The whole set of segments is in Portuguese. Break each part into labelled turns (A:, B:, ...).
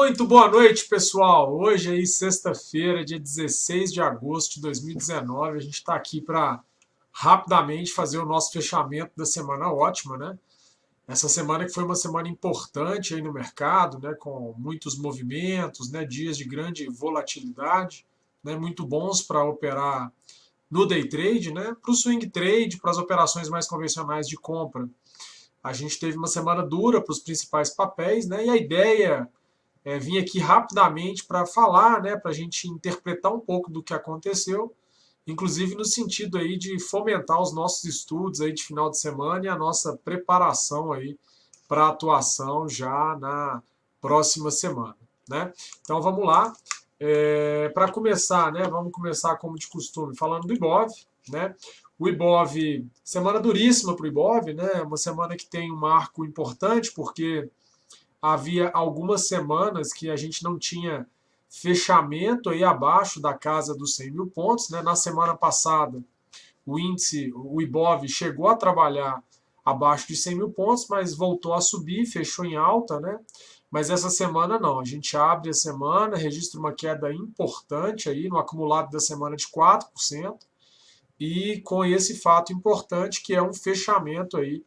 A: Muito boa noite, pessoal. Hoje aí, sexta-feira, dia 16 de agosto de 2019. A gente está aqui para rapidamente fazer o nosso fechamento da semana ótima, né? Essa semana que foi uma semana importante aí no mercado, né? Com muitos movimentos, né? Dias de grande volatilidade, né? Muito bons para operar no day trade, né? Para o swing trade, para as operações mais convencionais de compra. A gente teve uma semana dura para os principais papéis, né? E a ideia vim aqui rapidamente para falar, né, para a gente interpretar um pouco do que aconteceu, inclusive no sentido aí de fomentar os nossos estudos aí de final de semana e a nossa preparação aí para a atuação já na próxima semana, né? Então vamos lá. Para começar, né, vamos começar como de costume falando do Ibov, né? O Ibov, semana duríssima para o Ibov, né? Uma semana que tem um marco importante porque havia algumas semanas que a gente não tinha fechamento aí abaixo da casa dos 100 mil pontos, né? Na semana passada, o índice, o Ibov, chegou a trabalhar abaixo de 100 mil pontos, mas voltou a subir, fechou em alta, né? Mas essa semana não, a gente abre a semana, registra uma queda importante aí no acumulado da semana de 4%, e com esse fato importante que é um fechamento aí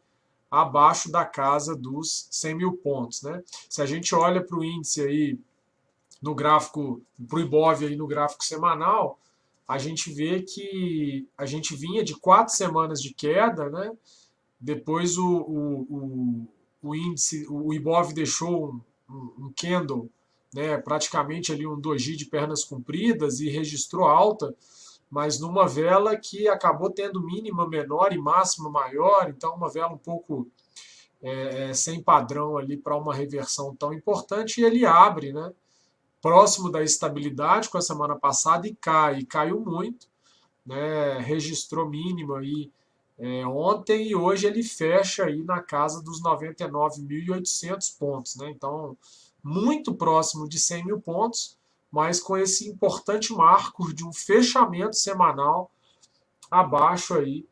A: abaixo da casa dos 100 mil pontos, né? Se a gente olha para o índice aí no gráfico, para o Ibov aí no gráfico semanal, a gente vê que a gente vinha de 4 semanas de queda, né? Depois o índice, o Ibov deixou um candle, né? Praticamente ali um doji de pernas compridas e registrou alta, mas numa vela que acabou tendo mínima menor e máxima maior, então uma vela um pouco sem padrão ali para uma reversão tão importante, e ele abre, né, próximo da estabilidade com a semana passada e caiu muito, né, registrou mínimo aí ontem e hoje ele fecha aí na casa dos 99.800 pontos, né, então muito próximo de 100 mil pontos, mas com esse importante marco de um fechamento semanal abaixo aí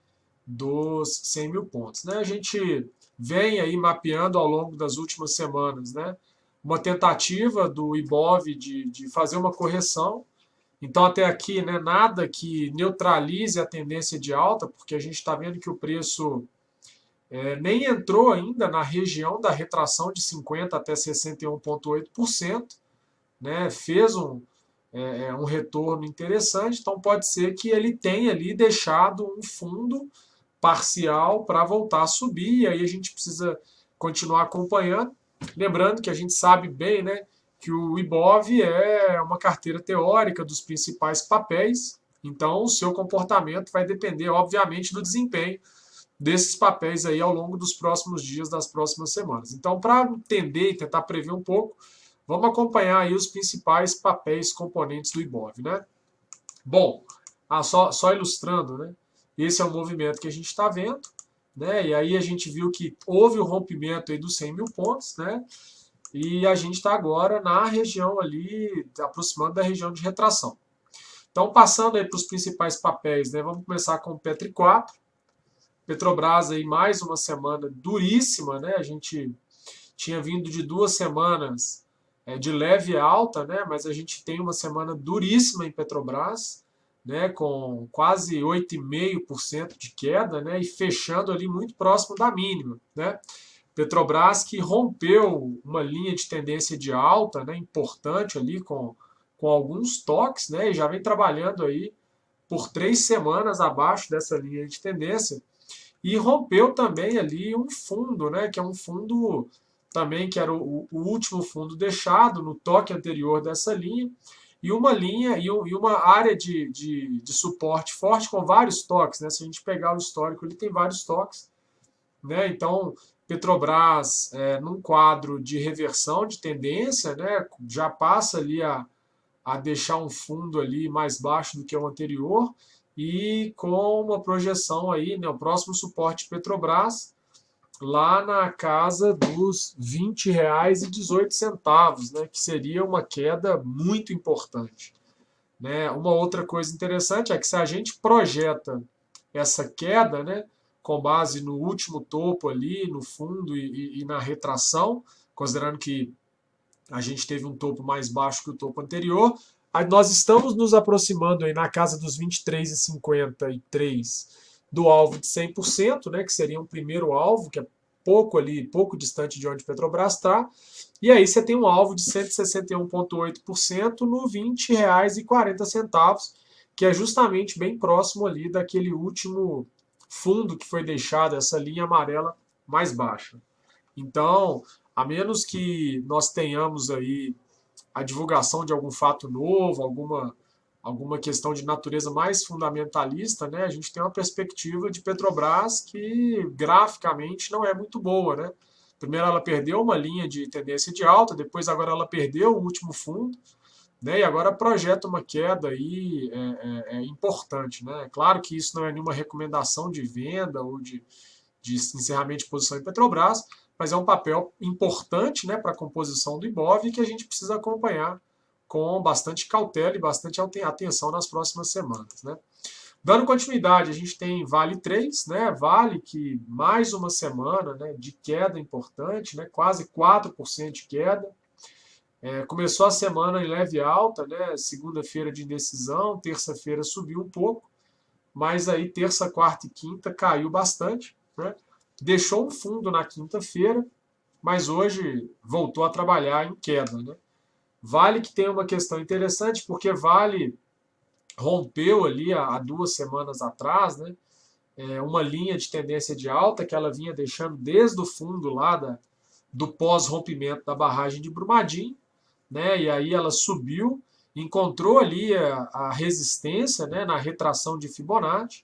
A: dos 100 mil pontos. Né? A gente vem aí mapeando ao longo das últimas semanas, né, uma tentativa do Ibov de fazer uma correção. Então, até aqui, né, nada que neutralize a tendência de alta, porque a gente está vendo que o preço nem entrou ainda na região da retração de 50 até 61,8%, né, fez um retorno interessante, então pode ser que ele tenha ali deixado um fundo parcial para voltar a subir, e aí a gente precisa continuar acompanhando. Lembrando que a gente sabe bem, né, que o Ibov é uma carteira teórica dos principais papéis, então o seu comportamento vai depender, obviamente, do desempenho desses papéis aí ao longo dos próximos dias, das próximas semanas. Então, para entender e tentar prever um pouco, vamos acompanhar aí os principais papéis componentes do Ibov, né? Bom, só ilustrando, né? Esse é o movimento que a gente está vendo, né? E aí a gente viu que houve o rompimento aí dos 100 mil pontos, né? E a gente está agora na região ali, aproximando da região de retração. Então, passando aí para os principais papéis, né? Vamos começar com o Petri 4. Petrobras aí mais uma semana duríssima, né? A gente tinha vindo de 2 semanas de leve alta, né? Mas a gente tem uma semana duríssima em Petrobras, né? Com quase 8,5% de queda, né? E fechando ali muito próximo da mínima, né? Petrobras que rompeu uma linha de tendência de alta, né? Importante ali com alguns toques, né? E já vem trabalhando aí por 3 semanas abaixo dessa linha de tendência e rompeu também ali um fundo, né, que é um fundo também que era o último fundo deixado no toque anterior dessa linha, e uma linha e uma área de suporte forte com vários toques. Né, se a gente pegar o histórico, ele tem vários toques. Né, então, Petrobras, num quadro de reversão de tendência, né, já passa ali a deixar um fundo ali mais baixo do que o anterior, e com uma projeção aí, né, o próximo suporte Petrobras lá na casa dos R$ 20,18, né, que seria uma queda muito importante. Né? Uma outra coisa interessante é que se a gente projeta essa queda, né, com base no último topo ali, no fundo e na retração, considerando que A gente teve um topo mais baixo que o topo anterior. Aí nós estamos nos aproximando aí na casa dos 23,53 do alvo de 100%, né, que seria um primeiro alvo, que é pouco ali, pouco distante de onde a Petrobras está. E aí você tem um alvo de 161,8% no R$ 20,40, que é justamente bem próximo ali daquele último fundo que foi deixado, essa linha amarela mais baixa. Então, a menos que nós tenhamos aí a divulgação de algum fato novo, alguma questão de natureza mais fundamentalista, né, a gente tem uma perspectiva de Petrobras que graficamente não é muito boa, né? Primeiro ela perdeu uma linha de tendência de alta, depois agora ela perdeu o último fundo, né, e agora projeta uma queda aí importante, né? Claro que isso não é nenhuma recomendação de venda ou de encerramento de posição em Petrobras, mas é um papel importante, né, para a composição do IBOV que a gente precisa acompanhar com bastante cautela e bastante atenção nas próximas semanas, né? Dando continuidade, a gente tem Vale 3, né? Vale que mais uma semana, né, de queda importante, né? Quase 4% de queda. Começou a semana em leve alta, né? Segunda-feira de indecisão, terça-feira subiu um pouco, mas aí terça, quarta e quinta caiu bastante, né? Deixou um fundo na quinta-feira, mas hoje voltou a trabalhar em queda, né? Vale que tem uma questão interessante, porque Vale rompeu ali há 2 semanas atrás, né? Uma linha de tendência de alta que ela vinha deixando desde o fundo lá do pós-rompimento da barragem de Brumadinho, né? E aí ela subiu, encontrou ali a resistência, né, na retração de Fibonacci,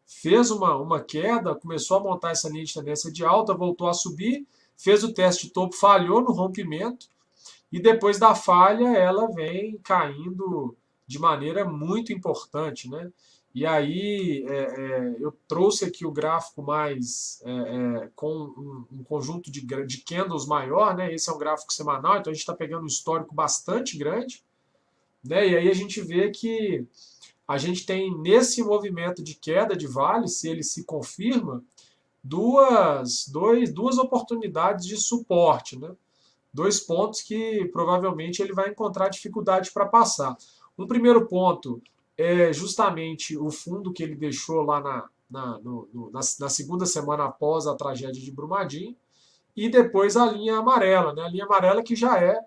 A: fez uma queda, começou a montar essa linha de tendência de alta, voltou a subir, fez o teste de topo, falhou no rompimento, e depois da falha ela vem caindo de maneira muito importante, né? E aí eu trouxe aqui o gráfico mais com um conjunto de candles maior, né? Esse é um gráfico semanal, então a gente está pegando um histórico bastante grande, né? E aí a gente vê que a gente tem nesse movimento de queda de Vale, se ele se confirma, duas oportunidades de suporte, né? Dois pontos que provavelmente ele vai encontrar dificuldade para passar. Um primeiro ponto é justamente o fundo que ele deixou lá na segunda semana após a tragédia de Brumadinho, e depois a linha amarela, né? A linha amarela que já é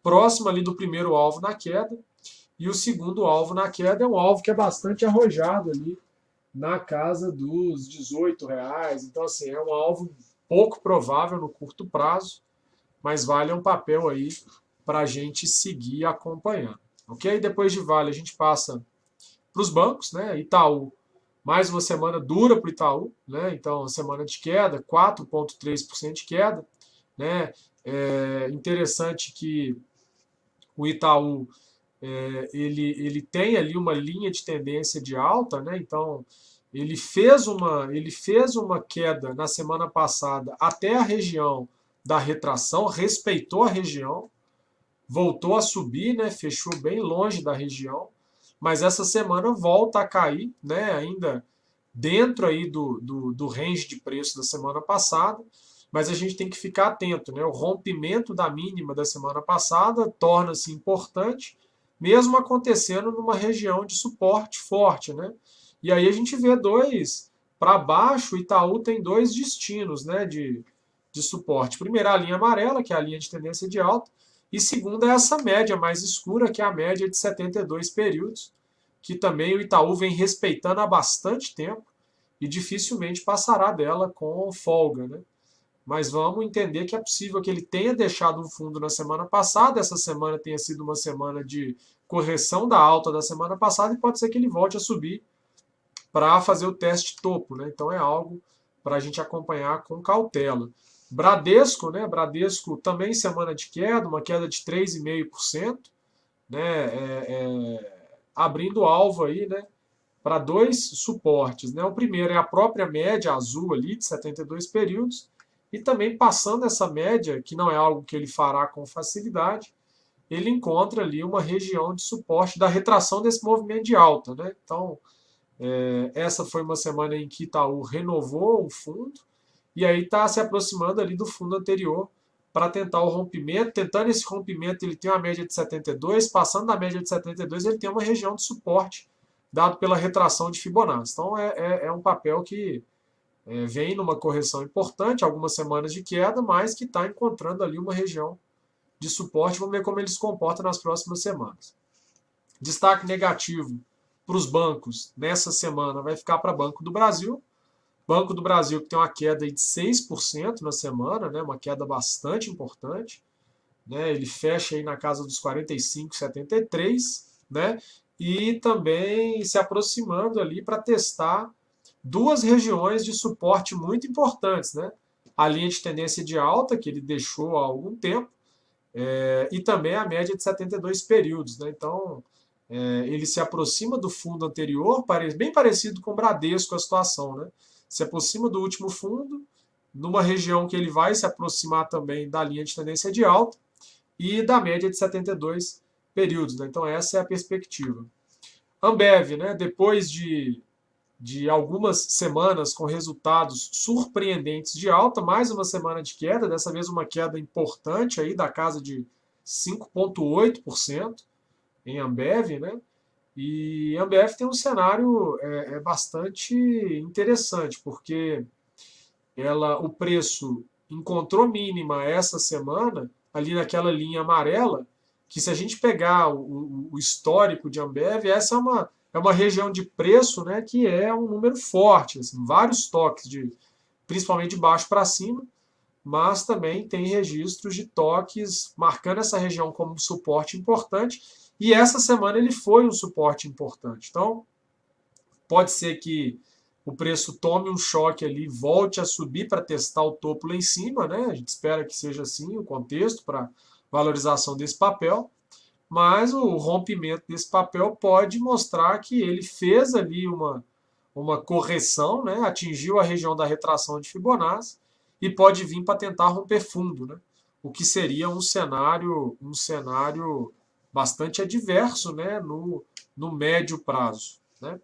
A: próxima ali do primeiro alvo na queda, e o segundo alvo na queda é um alvo que é bastante arrojado ali na casa dos R$ 18. Então, assim, é um alvo pouco provável no curto prazo, mas Vale é um papel aí para a gente seguir acompanhando. Ok? Depois de Vale, a gente passa para os bancos, né? Itaú, mais uma semana dura para o Itaú, né? Então, semana de queda, 4,3% de queda, né? É interessante que o Itaú ele tem ali uma linha de tendência de alta, né? Então ele fez uma queda na semana passada até a região da retração, respeitou a região, voltou a subir, né? Fechou bem longe da região, mas essa semana volta a cair, né? Ainda dentro aí do range de preço da semana passada, mas a gente tem que ficar atento, né? O rompimento da mínima da semana passada torna-se importante, mesmo acontecendo numa região de suporte forte, né? E aí a gente vê para baixo, o Itaú tem dois destinos, né, de suporte. Primeiro, a linha amarela, que é a linha de tendência de alta, e segunda, essa média mais escura, que é a média de 72 períodos, que também o Itaú vem respeitando há bastante tempo e dificilmente passará dela com folga, né? Mas vamos entender que é possível que ele tenha deixado um fundo na semana passada, essa semana tenha sido uma semana de correção da alta da semana passada e pode ser que ele volte a subir para fazer o teste topo, né? Então é algo para a gente acompanhar com cautela. Bradesco, né? Bradesco também semana de queda, uma queda de 3,5%, né? Abrindo alvo aí, né? Para dois suportes, né? O primeiro é a própria média azul ali de 72 períodos e também passando essa média, que não é algo que ele fará com facilidade, ele encontra ali uma região de suporte da retração desse movimento de alta, né? Então, essa foi uma semana em que Itaú renovou o fundo e aí está se aproximando ali do fundo anterior para tentar o rompimento. Tentando esse rompimento, ele tem uma média de 72, passando da média de 72, ele tem uma região de suporte, dado pela retração de Fibonacci. Então, é um papel que vem numa correção importante, algumas semanas de queda, mas que está encontrando ali uma região de suporte. Vamos ver como ele se comporta nas próximas semanas. Destaque negativo para os bancos nessa semana vai ficar para Banco do Brasil. Banco do Brasil que tem uma queda de 6% na semana, né, uma queda bastante importante. Né, ele fecha aí na casa dos 45,73, né, e também se aproximando ali para testar duas regiões de suporte muito importantes, né? A linha de tendência de alta, que ele deixou há algum tempo, e também a média de 72 períodos, né? Então, ele se aproxima do fundo anterior, bem parecido com o Bradesco a situação, né? Se aproxima do último fundo, numa região que ele vai se aproximar também da linha de tendência de alta e da média de 72 períodos, né? Então, essa é a perspectiva. Ambev, né? Depois de algumas semanas com resultados surpreendentes de alta, mais uma semana de queda, dessa vez uma queda importante aí da casa de 5,8% em Ambev, né? E Ambev tem um cenário bastante interessante, porque o preço encontrou mínima essa semana, ali naquela linha amarela, que se a gente pegar o histórico de Ambev, essa é uma região de preço, né, que é um número forte, assim, vários toques, principalmente de baixo para cima, mas também tem registros de toques marcando essa região como um suporte importante, e essa semana ele foi um suporte importante. Então, pode ser que o preço tome um choque ali, volte a subir para testar o topo lá em cima, né? A gente espera que seja assim o contexto para valorização desse papel, mas o rompimento desse papel pode mostrar que ele fez ali uma correção, né? Atingiu a região da retração de Fibonacci e pode vir para tentar romper fundo, né? O que seria um cenário bastante adverso, né? No médio prazo, né?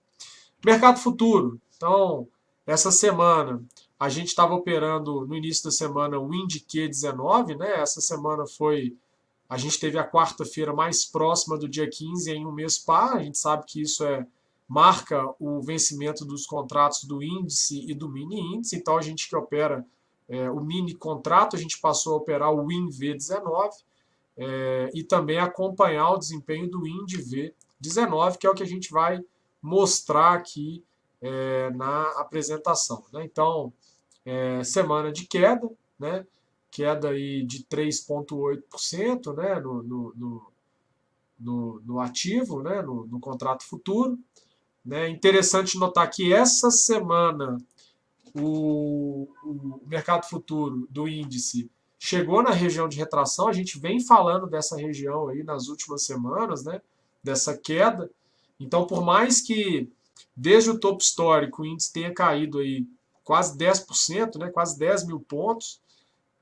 A: Mercado futuro. Então, essa semana a gente estava operando no início da semana o INDQ 19, né? Essa semana a gente teve a quarta-feira mais próxima do dia 15 em um mês par. A gente sabe que isso marca o vencimento dos contratos do índice e do mini índice. Então, a gente que opera o mini contrato, a gente passou a operar o WINV19 e também acompanhar o desempenho do INDV19, que é o que a gente vai mostrar aqui na apresentação, né? Então, semana de queda, né? Queda aí de 3,8%, né? No ativo, né? No contrato futuro, né? Interessante notar que essa semana o mercado futuro do índice chegou na região de retração. A gente vem falando dessa região aí nas últimas semanas, né? Dessa queda. Então, por mais que desde o topo histórico o índice tenha caído aí quase 10%, né, quase 10 mil pontos,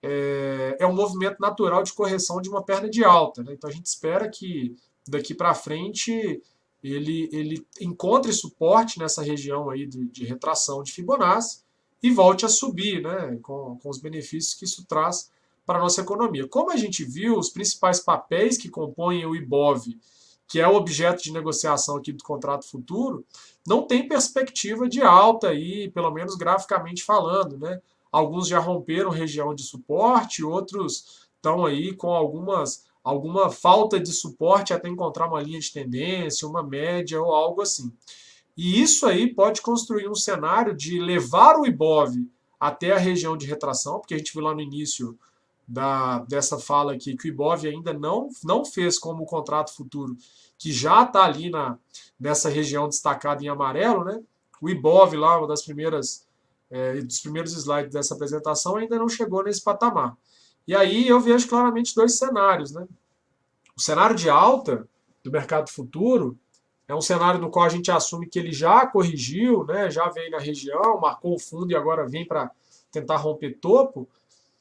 A: é um movimento natural de correção de uma perna de alta, né? Então, a gente espera que daqui para frente ele encontre suporte nessa região aí de retração de Fibonacci e volte a subir, né, com os benefícios que isso traz para a nossa economia. Como a gente viu, os principais papéis que compõem o IBOV, que é o objeto de negociação aqui do contrato futuro, não tem perspectiva de alta aí, pelo menos graficamente falando, né? Alguns já romperam região de suporte, outros estão aí com alguma falta de suporte até encontrar uma linha de tendência, uma média ou algo assim. E isso aí pode construir um cenário de levar o IBOV até a região de retração, porque a gente viu lá no início dessa fala aqui que o IBOV ainda não fez como o contrato futuro, que já está ali nessa região destacada em amarelo, né? O IBOV lá, uma dos primeiros slides dessa apresentação, ainda não chegou nesse patamar. E aí eu vejo claramente dois cenários, né? O cenário de alta do mercado futuro é um cenário no qual a gente assume que ele já corrigiu, né? Já veio na região, marcou o fundo e agora vem para tentar romper topo.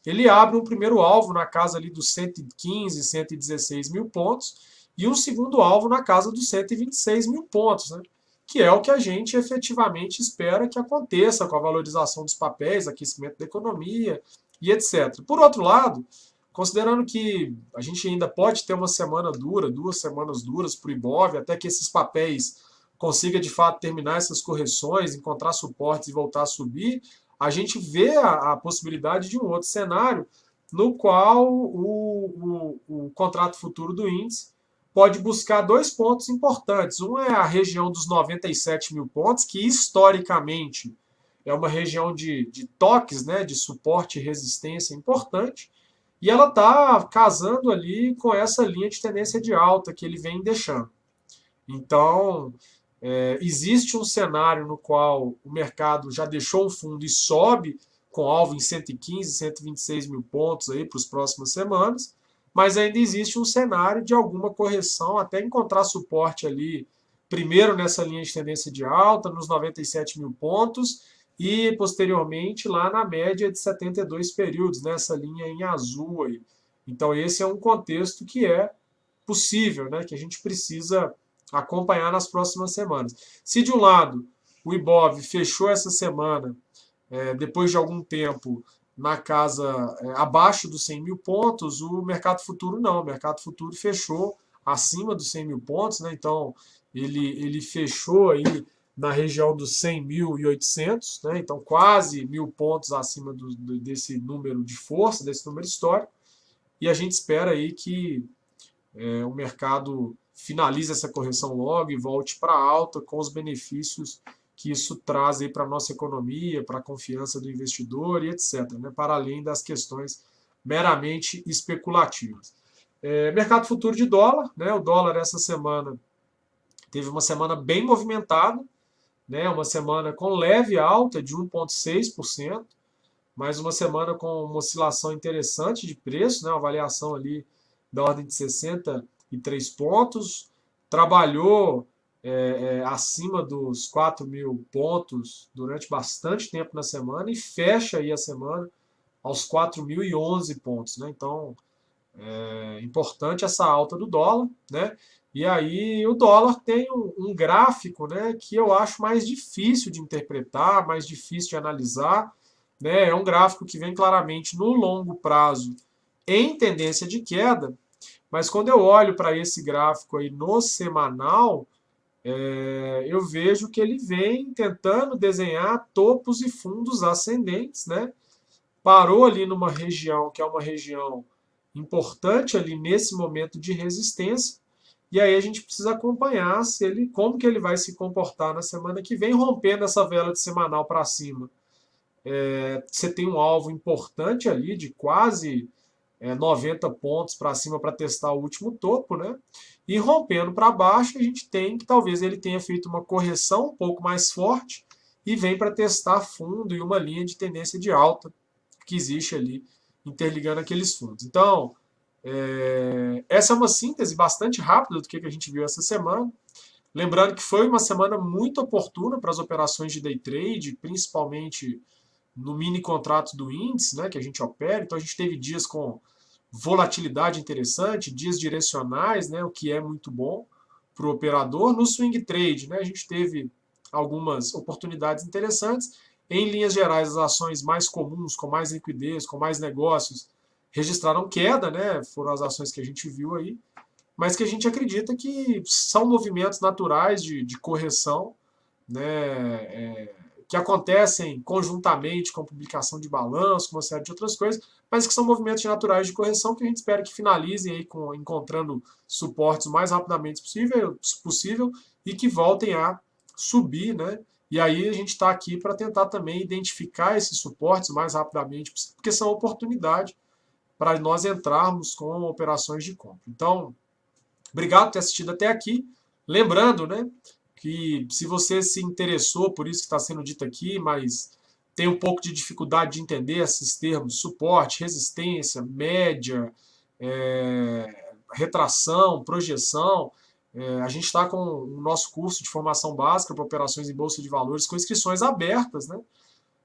A: Ele abre um primeiro alvo na casa ali dos 115, 116 mil pontos e um segundo alvo na casa dos 126 mil pontos, né? Que é o que a gente efetivamente espera que aconteça com a valorização dos papéis, aquecimento da economia e etc. Por outro lado, considerando que a gente ainda pode ter uma semana dura, 2 semanas duras para o Ibov, até que esses papéis consiga de fato terminar essas correções, encontrar suportes e voltar a subir, a gente vê a possibilidade de um outro cenário no qual o contrato futuro do índice pode buscar 2 pontos importantes. Um é a região dos 97 mil pontos, que historicamente é uma região de toques, né, de suporte e resistência importante, e ela está casando ali com essa linha de tendência de alta que ele vem deixando. Então, existe um cenário no qual o mercado já deixou um fundo e sobe com alvo em 115, 126 mil pontos aí para as próximas semanas, mas ainda existe um cenário de alguma correção até encontrar suporte ali, primeiro nessa linha de tendência de alta, nos 97 mil pontos, e posteriormente lá na média de 72 períodos, nessa linha em azul aí. Então esse é um contexto que é possível, né, que a gente precisa acompanhar nas próximas semanas. Se de um lado o Ibov fechou essa semana, depois de algum tempo, na casa abaixo dos 100 mil pontos, o mercado futuro não. O mercado futuro fechou acima dos 100 mil pontos, né? Então ele fechou aí na região dos 100.800, né? Então quase 1.000 pontos acima desse número de força, desse número histórico. E a gente espera aí que o mercado finalize essa correção logo e volte para alta com os benefícios que isso traz para a nossa economia, para a confiança do investidor e etc., né, para além das questões meramente especulativas. Mercado futuro de dólar, né, o dólar essa semana teve uma semana bem movimentada, né, uma semana com leve alta de 1,6%, mas uma semana com uma oscilação interessante de preço, né, uma variação ali da ordem de 63 pontos, trabalhou acima dos 4 mil pontos durante bastante tempo na semana e fecha aí a semana aos 4.011 pontos, né? Então, é importante essa alta do dólar, né? E aí o dólar tem um gráfico, né, que eu acho mais difícil de interpretar, mais difícil de analisar, né? É um gráfico que vem claramente no longo prazo em tendência de queda, mas quando eu olho para esse gráfico aí no semanal, eu vejo que ele vem tentando desenhar topos e fundos ascendentes, né? Parou ali numa região que é uma região importante ali nesse momento de resistência, e aí a gente precisa acompanhar como que ele vai se comportar na semana que vem, rompendo essa vela de semanal para cima. Você tem um alvo importante ali de quase 90 pontos para cima para testar o último topo, né? E rompendo para baixo, a gente tem que talvez ele tenha feito uma correção um pouco mais forte e vem para testar fundo e uma linha de tendência de alta que existe ali interligando aqueles fundos. Então, essa é uma síntese bastante rápida do que a gente viu essa semana. Lembrando que foi uma semana muito oportuna para as operações de day trade, principalmente no mini contrato do índice, né, que a gente opera. Então a gente teve dias com volatilidade interessante, dias direcionais, né, o que é muito bom para o operador. No swing trade, né, a gente teve algumas oportunidades interessantes. Em linhas gerais, as ações mais comuns, com mais liquidez, com mais negócios, registraram queda, né, foram as ações que a gente viu aí, mas que a gente acredita que são movimentos naturais de correção, né, que acontecem conjuntamente com a publicação de balanço, com uma série de outras coisas, mas que são movimentos naturais de correção que a gente espera que finalizem aí encontrando suportes o mais rapidamente possível e que voltem a subir, né? E aí a gente está aqui para tentar também identificar esses suportes o mais rapidamente possível, porque são oportunidade para nós entrarmos com operações de compra. Então, obrigado por ter assistido até aqui. Lembrando, né, que se você se interessou por isso que está sendo dito aqui, mas tem um pouco de dificuldade de entender esses termos, suporte, resistência, média, retração, projeção, a gente está com o nosso curso de formação básica para operações em Bolsa de Valores com inscrições abertas, né?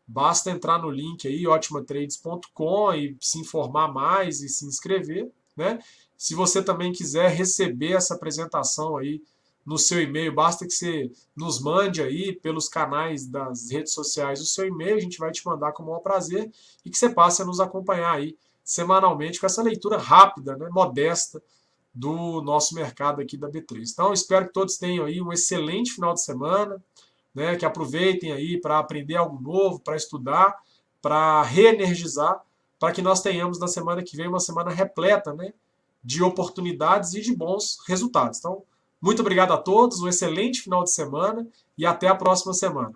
A: Basta entrar no link aí, otimatrades.com, e se informar mais e se inscrever, né? Se você também quiser receber essa apresentação aí no seu e-mail, basta que você nos mande aí pelos canais das redes sociais o seu e-mail, a gente vai te mandar com o maior prazer e que você passe a nos acompanhar aí semanalmente com essa leitura rápida, né, modesta do nosso mercado aqui da B3. Então, espero que todos tenham aí um excelente final de semana, né, que aproveitem aí para aprender algo novo, para estudar, para reenergizar, para que nós tenhamos na semana que vem uma semana repleta, né, de oportunidades e de bons resultados. Então, muito obrigado a todos, um excelente final de semana e até a próxima semana.